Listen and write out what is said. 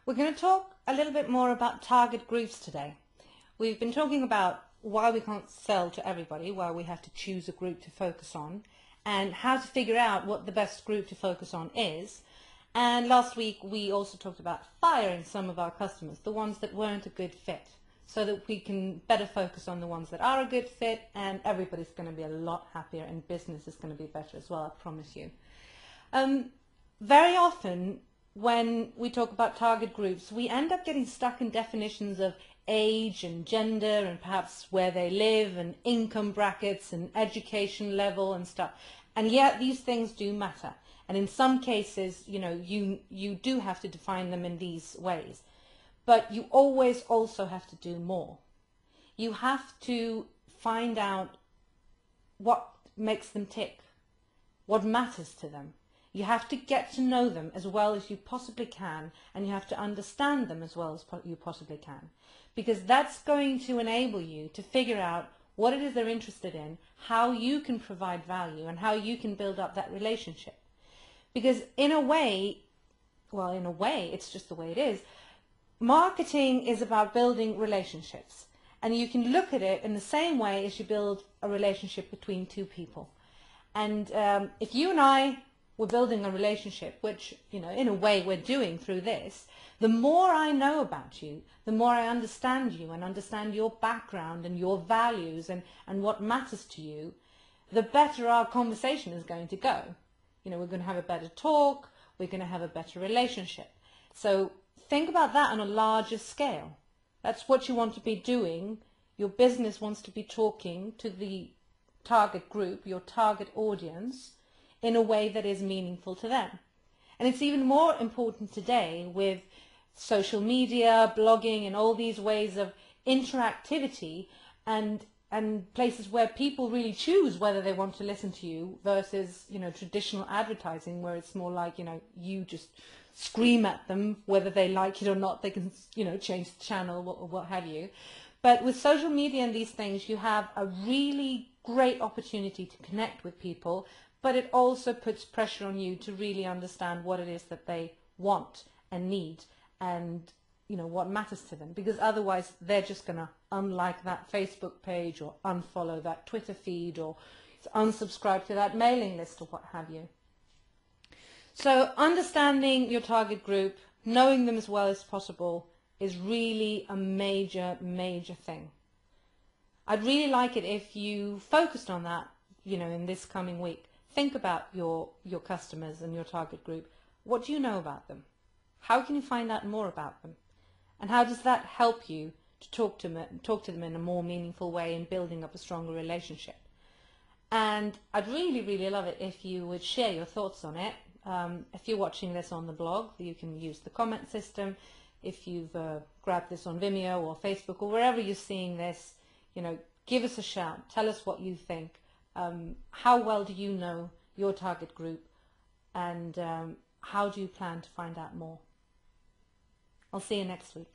We're going to talk a little bit more about target groups today. We've been talking about why we can't sell to everybody, why we have to choose a group to focus on, and how to figure out what the best group to focus on is. And last week we also talked about firing some of our customers, the ones that weren't a good fit, so that we can better focus on the ones that are a good fit, and everybody's going to be a lot happier and business is going to be better as well, I promise you. Very often when we talk about target groups, we end up getting stuck in definitions of age and gender and perhaps where they live and income brackets and education level and stuff. And yet these things do matter. And in some cases, you do have to define them in these ways. But you always also have to do more. You have to find out what makes them tick, what matters to them. You have to get to know them as well as you possibly can, and you have to understand them as well as you possibly can. Because that's going to enable you to figure out what it is they're interested in, how you can provide value, and how you can build up that relationship. Because in a way, it's just the way it is, marketing is about building relationships. And you can look at it in the same way as you build a relationship between two people. And if you and I were building a relationship, which, in a way we're doing through this, the more I know about you, the more I understand you and understand your background and your values and what matters to you, the better our conversation is going to go. We're going to have a better talk, we're going to have a better relationship. So think about that on a larger scale. That's what you want to be doing. Your business wants to be talking to the target group, your target audience, in a way that is meaningful to them. And it's even more important today with social media, blogging, and all these ways of interactivity and places where people really choose whether they want to listen to you versus, traditional advertising where it's more like, you just scream at them whether they like it or not. They can, change the channel or what have you. But with social media and these things, you have a really great opportunity to connect with people, but it also puts pressure on you to really understand what it is that they want and need and what matters to them, because otherwise they're just going to unlike that Facebook page or unfollow that Twitter feed or unsubscribe to that mailing list or what have you. So understanding your target group, knowing them as well as possible, is really a major, major thing. I'd really like it if you focused on that, in this coming week. Think about your customers and your target group. What do you know about them? How can you find out more about them? And how does that help you to talk to them in a more meaningful way and building up a stronger relationship? And I'd really, really love it if you would share your thoughts on it. If you're watching this on the blog, you can use the comment system. If you've grabbed this on Vimeo or Facebook or wherever you're seeing this, give us a shout. Tell us what you think. How well do you know your target group, and how do you plan to find out more? I'll see you next week.